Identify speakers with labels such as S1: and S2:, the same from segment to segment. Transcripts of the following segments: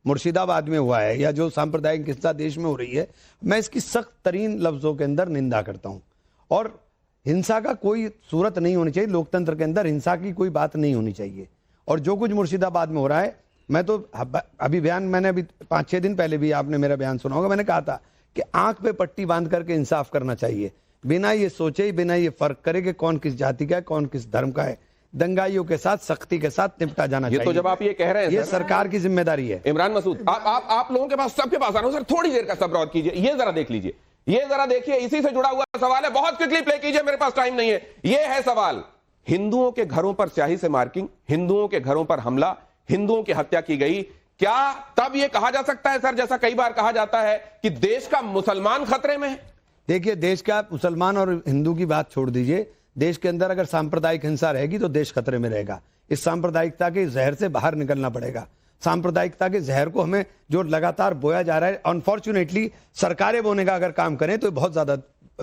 S1: मुर्शिदाबाद में हुआ है या जो सांप्रदायिक हिंसा देश में हो रही है, मैं इसकी सख्त तरीन लफ्जों के अंदर निंदा करता हूं। और हिंसा का कोई सूरत नहीं होनी चाहिए, लोकतंत्र के अंदर हिंसा की कोई बात नहीं होनी चाहिए। और जो कुछ मुर्शिदाबाद में हो रहा है, मैं तो अभी बयान, मैंने अभी 5-6 दिन पहले भी आपने मेरा बयान सुना होगा, मैंने कहा था कि आंख पे पट्टी बांध करके इंसाफ करना चाहिए, बिना ये सोचे, बिना ये फर्क करे कि कौन किस जाति का है, कौन किस धर्म का है। दंगाइयों के साथ सख्ती के साथ निपटा जाना चाहिए।
S2: तो जब आप ये कह रहे हैं,
S1: ये सरकार की जिम्मेदारी है।
S2: इमरान मसूद, आप लोगों के पास, सबके पास आ रहा हूं सर, थोड़ी देर का सब्र और कीजिए। ये जरा देख लीजिए, ये जरा देखिए, इसी से जुड़ा हुआ सवाल है, बहुत क्विकली प्ले कीजिए, मेरे पास टाइम नहीं है। ये है सवाल, हिंदुओं के घरों पर स्याही से मार्किंग, हिंदुओं के घरों पर हमला, हिंदुओं की हत्या की गई। क्या तब यह कहा जा सकता है सर, जैसा कई बार कहा जाता है, कि देश का मुसलमान खतरे में है?
S1: देखिए, देश का मुसलमान और हिंदू की बात छोड़ दीजिए, देश के अंदर अगर सांप्रदायिक हिंसा रहेगी तो देश खतरे में रहेगा। इस सांप्रदायिकता के जहर से बाहर निकलना पड़ेगा। सांप्रदायिकता के जहर को हमें जो लगातार बोया जा रहा है, अनफॉर्चुनेटली सरकारें बोने का अगर काम करें तो बहुत ज्यादा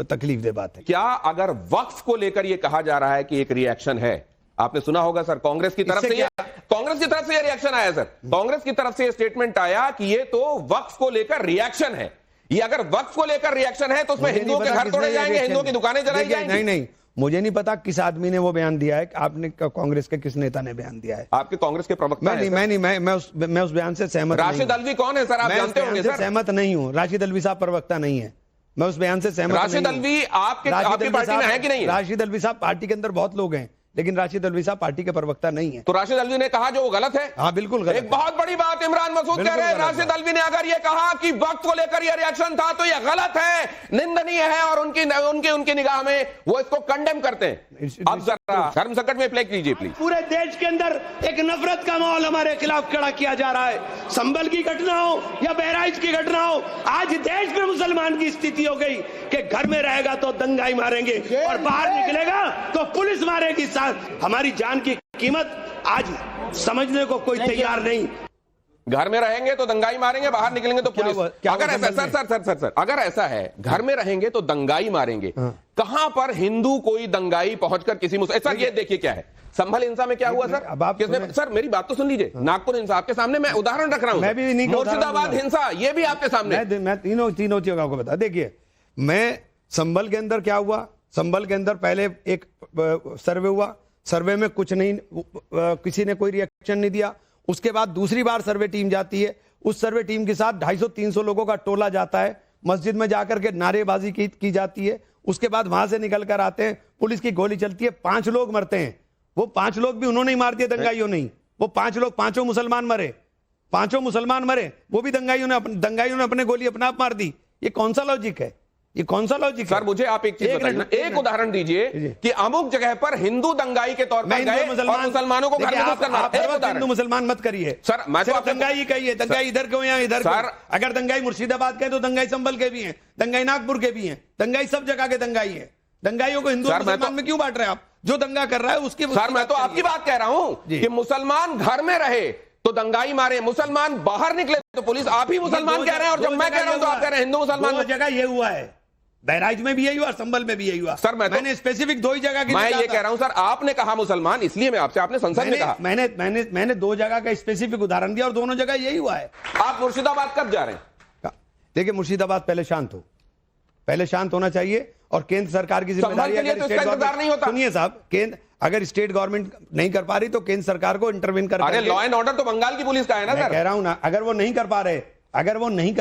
S1: तकलीफ दे बात है।
S2: क्या अगर वक्फ को लेकर यह कहा जा रहा है कि एक रिएक्शन है, आपने सुना होगा सर, कांग्रेस की तरफ से यह रिएक्शन आया सर, कांग्रेस की तरफ से यह स्टेटमेंट आया कि ये तो वक्फ को लेकर रिएक्शन है। ये अगर वक्फ को लेकर रिएक्शन है तो उसमें हिंदुओं के घर तोड़े जाएंगे, हिंदुओं की दुकानें जलाई जाएंगी।
S1: नहीं, मुझे नहीं पता किस आदमी ने वो बयान दिया है, आपने कांग्रेस के किस नेता ने बयान दिया है?
S2: आपके कांग्रेस के प्रवक्ता
S1: मैं उस बयान से सहमत नहीं हूं।
S2: राशिद अल्वी कौन है सर, आप जानते होंगे सर?
S1: सहमत नहीं हूं। राशिद अल्वी साहब प्रवक्ता नहीं है, मैं उस बयान से सहमत नहीं हूं।
S2: राशिद अल्वी आपकी पार्टी में है कि नहीं है?
S1: राशिद अल्वी साहब पार्टी के अंदर बहुत लोग हैं, लेकिन राशिद अल्वी साहब पार्टी के प्रवक्ता नहीं है।
S2: तो राशिद अल्वी ने कहा जो वो गलत है?
S1: हाँ, बिल्कुल गलत।
S2: एक बहुत बड़ी बात इमरान मसूद कह रहे हैं, राशिद अल्वी ने अगर ये कहा कि वक्त को लेकर ये रिएक्शन था तो ये गलत है, निंदनीय है, और उनकी निगाह में वो इसको कंडेम करते हैं। अब जरा धर्म संकट में प्ले कीजिए प्लीज।
S3: पूरे देश के अंदर एक नफरत का माहौल हमारे खिलाफ खड़ा किया जा रहा है। संभल की घटना हो या बहराइच की घटना हो, आज देश में मुसलमान की स्थिति हो गई कि घर में रहेगा तो दंगाई मारेंगे और बाहर निकलेगा तो पुलिस मारेगी। हमारी जान की कीमत आज समझने को कोई तैयार नहीं।
S2: घर में रहेंगे तो दंगाई मारेंगे, बाहर निकलेंगे तो पुलिस। अगर ऐसा सर अगर ऐसा है, घर में रहेंगे तो दंगाई मारेंगे, कहां पर हिंदू कोई दंगाई पहुंचकर किसी सर, ये देखिए क्या है, संभल हिंसा में क्या हुआ सर? किसने? सर मेरी बात तो सुन लीजिए, नागपुर हिंसा आपके सामने, मैं उदाहरण रख रहा हूं, मुर्शिदाबाद हिंसा ये भी आपके सामने।
S1: मैं तीनों चीजों को बता। देखिए, मैं संभल के अंदर क्या हुआ, संभल के अंदर पहले एक सर्वे हुआ, सर्वे में कुछ नहीं, किसी ने कोई रिएक्शन नहीं दिया। उसके बाद दूसरी बार सर्वे टीम जाती है, उस सर्वे टीम के साथ 250-300 लोगों का टोला जाता है, मस्जिद में जाकर के नारेबाजी की जाती है। उसके बाद वहां से निकल कर आते हैं, पुलिस की गोली चलती है, 5 लोग मरते हैं। वो 5 लोग भी उन्होंने ही मार दिए, दंगाइयों नहीं। वो 5 लोग, 5 मुसलमान मरे, 5 मुसलमान मरे, वो भी दंगाइयों ने अपने गोली अपना आप मार दी। ये कौन सा लॉजिक है? ये कौन सा लॉजिक है?
S2: सर मुझे आप एक चीज बताइए, एक उदाहरण दीजिए कि अमुक जगह पर हिंदू दंगाई के तौर पर गए और मुसलमानों को घर में घुस करना।
S1: हिंदू मुसलमान मत करिए
S2: सर, मैं तो
S1: दंगाई कहिए, दंगाई इधर क्यों यहाँ इधर सर? अगर दंगाई मुर्शिदाबाद के तो दंगाई संभल के भी हैं, दंगाई नागपुर के भी हैं, दंगाई सब जगह के दंगाई है। दंगाइयों को हिंदू मुसलमान में क्यों बांट रहे हैं आप? जो दंगा कर रहा है उसकी।
S2: सर मैं तो आपकी बात कह रहा हूं कि मुसलमान घर में रहे तो दंगाई मारे, मुसलमान बाहर निकले तो पुलिस। आप ही मुसलमान कह रहे हैं और जब मैं कह रहा हूं तो आप कह रहे हैं हिंदू मुसलमान।
S1: जगह ये हुआ है, बहराइच में भी यही हुआ, संभल में भी यही हुआ।
S2: सर मैंने
S1: स्पेसिफिक 2 ही जगह की
S2: मैं ये कह रहा हूं सर, आपने कहा मुसलमान, इसलिए मैं आपसे, आपने संसद में कहा।
S1: मैंने 2 जगह का स्पेसिफिक उदाहरण दिया और दोनों जगह यही हुआ है।
S2: आप मुर्शिदाबाद कब जा रहे हैं?
S1: देखिए, मुर्शिदाबाद पहले शांत हो, पहले शांत होना चाहिए। और केंद्र सरकार की जिम्मेदारी है,
S2: तो इसका इंतजार नहीं होता।
S1: सुनिए साहब, केंद्र अगर स्टेट गवर्नमेंट नहीं कर पा रही तो केंद्र सरकार को इंटरवीन कर।
S2: अरे लॉ एंड ऑर्डर तो बंगाल की पुलिस का है ना सर।
S1: कह रहा हूं ना, अगर वो नहीं कर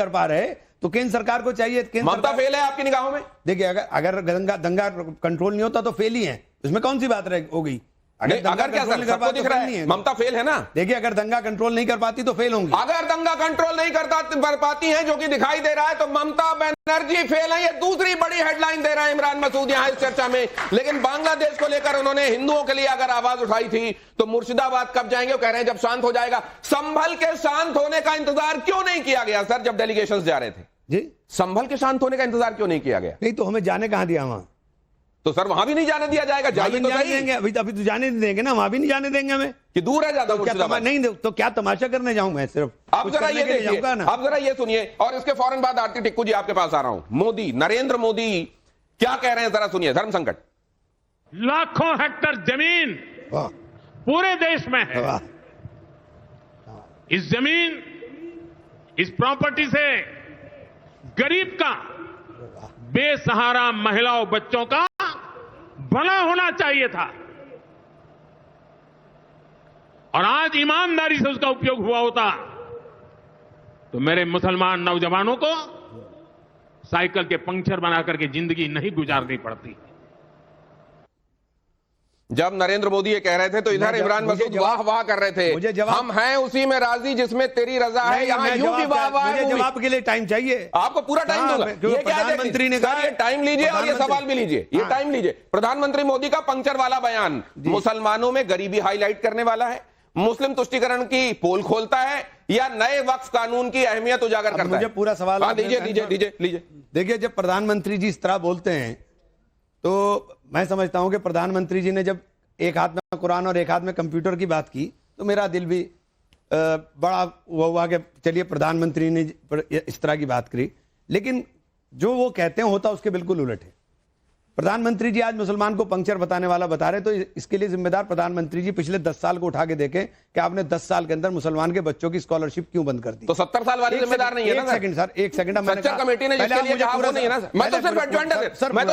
S1: पा रहे तो केंद्र सरकार को चाहिए।
S2: ममता फेल है आपकी निगाहों में?
S1: देखिए, अगर दंगा कंट्रोल नहीं होता तो फेल ही है, इसमें कौन सी बात हो गई?
S2: अगर क्या सर, सबको दिख रहा है ममता फेल है ना?
S1: देखिए, अगर दंगा कंट्रोल नहीं कर पाती तो फेल होंगी।
S2: अगर दंगा कंट्रोल नहीं कर पाती हैं, जो कि दिखाई दे रहा है, तो ममता बनर्जी फेल है। ये दूसरी बड़ी हेडलाइन दे रहा है इमरान मसूद यहां इस चर्चा में। लेकिन बांग्लादेश को लेकर उन्होंने हिंदुओं के लिए अगर आवाज उठाई थी तो मुर्शिदाबाद कब जाएंगे? वो कह रहे हैं जब शांत हो जाएगा। संभल के शांत होने का इंतजार क्यों नहीं किया गया सर, जब डेलीगेशंस जा रहे थे
S1: जी?
S2: संभल के शांत होने का इंतजार क्यों नहीं किया गया?
S1: नहीं तो हमें जाने कहां दिया? वहां
S2: तो सर वहां भी नहीं जाने दिया जाएगा। जाने तो
S1: देंगे, अभी तो जाने नहीं देंगे ना, वहां भी नहीं जाने देंगे हमें
S2: कि दूर है ज्यादा।
S1: नहीं तो क्या तमाशा करने जाऊं मैं? सिर्फ
S2: आप जरा ये देखिए, आप जरा ये सुनिए, और इसके फौरन बाद आरती टिक्कू जी आपके पास आ रहा हूं। मोदी, नरेंद्र मोदी क्या कह रहे हैं, जरा सुनिए। धर्म संकट,
S4: लाखों हेक्टेयर जमीन पूरे देश में है। इस जमीन इस प्रॉपर्टी से गरीब का, बेसहारा महिलाओं बच्चों का भला होना चाहिए था और आज ईमानदारी से उसका उपयोग हुआ होता तो मेरे मुसलमान नौजवानों को साइकिल के पंक्चर बना करके जिंदगी नहीं गुजारनी पड़ती।
S2: जब नरेंद्र मोदी ये कह रहे थे तो इधर इमरान मसूद वाह वाह कर रहे थे, हम हैं उसी में राजी जिसमें तेरी रजा है। यहाँ यूं की वाह वाह है।
S1: जवाब के लिए टाइम चाहिए,
S2: आपको पूरा टाइम दूंगा। ये क्या
S1: प्रधानमंत्री ने कहा,
S2: ये टाइम लीजिए और ये सवाल भी लीजिए, ये टाइम लीजिए। प्रधानमंत्री मोदी का पंक्चर वाला बयान मुसलमानों में गरीबी हाईलाइट करने वाला है, मुस्लिम तुष्टीकरण की पोल खोलता है या नए वक्फ कानून की अहमियत उजागर करता है?
S1: मुझे पूरा सवाल
S2: दीजिए।
S1: देखिए, जब प्रधानमंत्री जी इस तरह बोलते हैं तो मैं समझता हूं कि प्रधानमंत्री जी ने जब एक हाथ में कुरान और एक हाथ में कंप्यूटर की बात की तो मेरा दिल भी बड़ा हुआ कि चलिए प्रधानमंत्री ने इस तरह की बात करी, लेकिन जो वो कहते हैं होता उसके बिल्कुल उलट है। प्रधानमंत्री जी आज मुसलमान को पंक्चर बताने वाला बता रहे, तो इसके लिए जिम्मेदार प्रधानमंत्री जी पिछले 10 साल को उठा के देखें कि आपने 10 साल के अंदर मुसलमान के बच्चों की स्कॉलरशिप क्यों बंद कर दी।
S2: तो 70 साल वाले जिम्मेदार नहीं है ना?
S1: एक सेकंड सर, एक सेकंड।
S2: सच्चर कमेटी ने जिसके लिए कहा वो नहीं है ना? मैं तो सिर्फ एडजॉइंट सर, मैं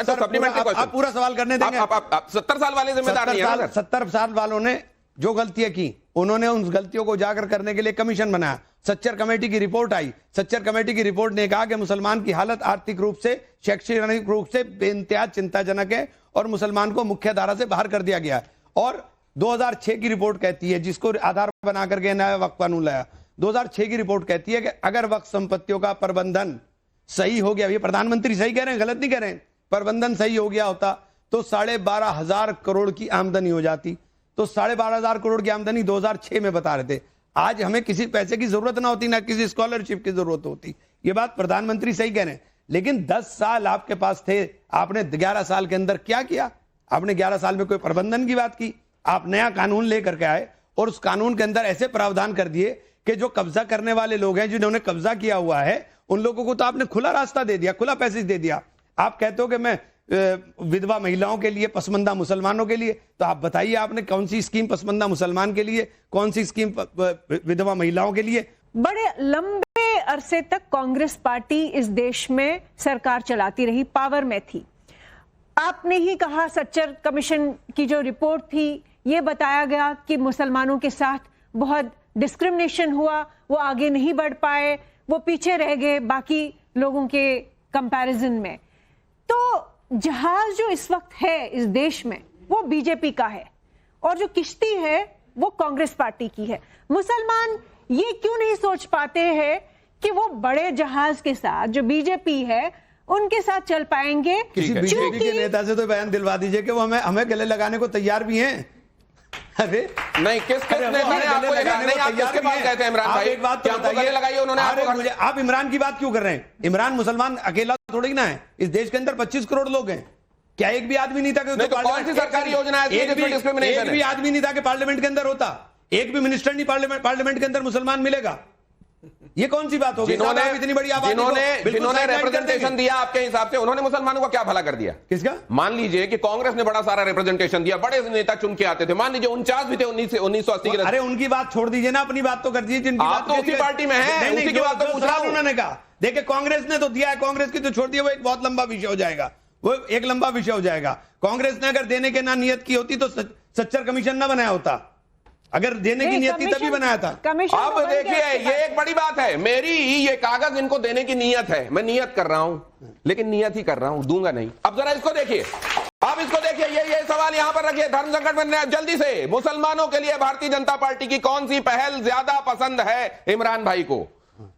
S2: तो सप्लीमेंट्री क्वेश्चन।
S1: आप पूरा सवाल करने देंगे?
S2: आप 70 साल वाले जिम्मेदार नहीं है ना?
S1: 70 साल वालों ने जो गलतियां की उन्होंने उन गलतियों को उजागर करने के लिए कमीशन बनाया। सच्चर कमेटी की रिपोर्ट आई। सच्चर कमेटी की रिपोर्ट ने कहा कि मुसलमान की हालत आर्थिक रूप से, शैक्षणिक रूप से बेइंतहा चिंताजनक है और मुसलमान को मुख्य धारा से बाहर कर दिया गया है। और 2006 की रिपोर्ट कहती है, जिसको आधार बना करके नया वक्फ कानून लाया, 2006 की रिपोर्ट कहती है कि अगर वक्फ संपत्तियों का प्रबंधन सही हो गया, ये प्रधानमंत्री सही कह रहे हैं, गलत नहीं कह रहे हैं, प्रबंधन सही हो गया होता तो 12,500 करोड़ की आमदनी हो जाती। तो 12,500 करोड़ की आमदनी 2006 में बता रहे थे। आज हमें किसी पैसे की जरूरत ना होती, ना किसी स्कॉलरशिप की जरूरत होती। ये बात प्रधानमंत्री सही कह रहे हैं, लेकिन 10 साल आपके पास थे, आपने 11 साल के अंदर क्या किया? आपने 11 साल में कोई प्रबंधन की बात की? आप नया कानून लेकर के आए और उस कानून के अंदर ऐसे प्रावधान कर दिए कि जो कब्जा करने वाले लोग हैं, जिन्होंने कब्जा किया हुआ है, उन लोगों को तो आपने खुला रास्ता दे दिया, खुला पैसेज दे दिया। आप कहते हो कि मैं विधवा महिलाओं के लिए, पसमंदा मुसलमानों के लिए, तो आप बताइए आपने कौन सी स्कीम पसमंदा मुसलमान के लिए, कौन सी स्कीम विधवा महिलाओं के लिए?
S5: बड़े लंबे अरसे तक कांग्रेस पार्टी इस देश में सरकार चलाती रही, पावर में थी। आपने ही कहा सच्चर कमीशन की जो रिपोर्ट थी, ये बताया गया कि मुसलमानों के साथ बहुत डिस्क्रिमिनेशन हुआ, वो आगे नहीं बढ़ पाए, वो पीछे रह गए बाकी लोगों के कंपैरिजन में। तो जहाज जो इस वक्त है इस देश में वो बीजेपी का है और जो किश्ती है वो कांग्रेस पार्टी की है। मुसलमान ये क्यों नहीं सोच पाते हैं कि वो बड़े जहाज के साथ जो बीजेपी है उनके साथ चल पाएंगे?
S1: किसी बीजेपी के नेता से तो बयान दिलवा दीजिए कि वो हमें गले लगाने को तैयार भी हैं। अरे
S2: नहीं, किस नेता ने आपको नहीं? आप किसके पास गए थे इमरान भाई?
S1: एक बात तो बताइए,
S2: लगाइए उन्होंने आपको।
S1: आप इमरान की बात क्यों कर रहे हैं? इमरान मुसलमान अकेला थोड़ी ना है, इस देश के अंदर 25 करोड़ लोग हैं। क्या एक भी आदमी नहीं था कि
S2: तो कौन सी सरकारी योजना है
S1: एक भी आदमी नहीं था कि पार्लियामेंट के अंदर होता? एक भी मिनिस्टर नहीं पार्लियामेंट के अंदर मुसलमान मिलेगा? ये कौन सी बात होगी? इतनी बड़ी आबादी,
S2: जिन्होंने रिप्रेजेंटेशन दिया आपके हिसाब से, उन्होंने मुसलमानों का क्या भला कर दिया?
S1: किसका?
S2: मान लीजिए कि कांग्रेस ने बड़ा सारा रिप्रेजेंटेशन दिया, बड़े नेता चुन के आते थे, मान लीजिए 49 भी थे 1980 के।
S1: अरे उनकी बात छोड़ दीजिए ना, अपनी बात तो कर दीजिए। जिनकी
S2: आप तो उसी पार्टी में हैं, उसी की बात तो पूछ रहा हूं।
S1: उन्होंने कहा देखिए कांग्रेस ने तो दिया है, कांग्रेस की तो छोड़ दिया, वो एक बहुत लंबा विषय हो जाएगा, वो एक लंबा विषय हो जाएगा। कांग्रेस ने अगर देने के ना नियत की होती तो सच्चर कमीशन ना बनाया होता। अगर देने की नियत थी तभी बनाया था।
S2: अब देखिए, ये एक बड़ी बात है। मेरी ये कागज इनको देने की नियत है, मैं नियत कर रहा हूं, लेकिन नियत ही कर रहा हूं, दूंगा नहीं। अब जरा इसको देखिए, अब इसको देखिए, ये सवाल यहां पर रखिए। धर्म संकट में जल्दी से मुसलमानों के लिए भारतीय जनता पार्टी की कौन सी पहल ज्यादा पसंद है इमरान भाई को?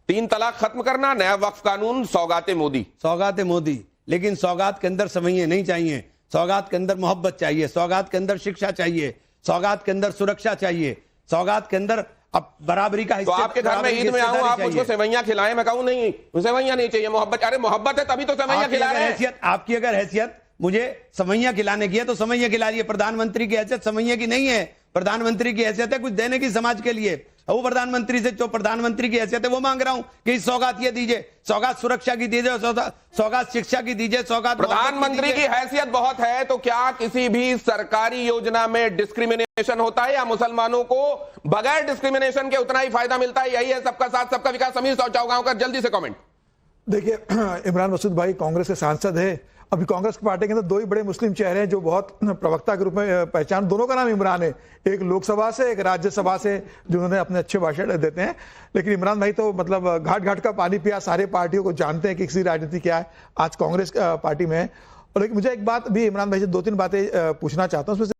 S2: 3 तलाक खत्म करना, नया वक्फ कानून, सौगाते मोदी।
S1: सौगाते मोदी, लेकिन सौगात के अंदर समैये नहीं चाहिए, सौगात के अंदर मोहब्बत चाहिए, सौगात के अंदर शिक्षा चाहिए, सौगात के अंदर सुरक्षा चाहिए, सौगात के अंदर अब बराबरी का हिस्सा।
S2: तो आपके घर में ईद में आऊं, आप मुझको सेवैयां खिलाएं, मैं कहूं नहीं सेवैयां नहीं चाहिए, मोहब्बत। अरे मोहब्बत है तभी तो सेवैयां खिला रहे हैं।
S1: आपकी अगर हैसियत मुझे सेवैयां खिलाने की है तो सेवैयां खिला रही है। प्रधानमंत्री की हैसियत सेवैयां की नहीं है, प्रधानमंत्री की हैसियत है कुछ देने की समाज के लिए। वो प्रधानमंत्री से जो प्रधानमंत्री की हैसियत है वो मांग रहा हूं कि सौगात ये दीजिए, सौगात सुरक्षा की दीजिए, सौगात शिक्षा की दीजिए, सौगात
S2: प्रधानमंत्री की हैसियत बहुत है, तो क्या किसी भी सरकारी योजना में डिस्क्रिमिनेशन होता है या मुसलमानों को बगैर डिस्क्रिमिनेशन के उतना ही फायदा मिलता है? यही है सबका साथ सबका विकास। समीर चौगांवकर जल्दी से कमेंट।
S6: देखिए, इमरान मसूद भाई कांग्रेस के सांसद है। अभी कांग्रेस की पार्टी के अंदर दो ही बड़े मुस्लिम चेहरे हैं जो बहुत प्रवक्ता के रूप में पहचान, दोनों का नाम इमरान है, एक लोकसभा से एक राज्यसभा से, जिन्होंने अपने अच्छे भाषण देते हैं। लेकिन इमरान भाई तो मतलब घाट घाट का पानी पिया, सारे पार्टियों को जानते हैं कि किसी राजनीति क्या है। आज कांग्रेस पार्टी में है। और लेकिन मुझे एक बात भी इमरान भाई से दो तीन बातें पूछना चाहता हूँ।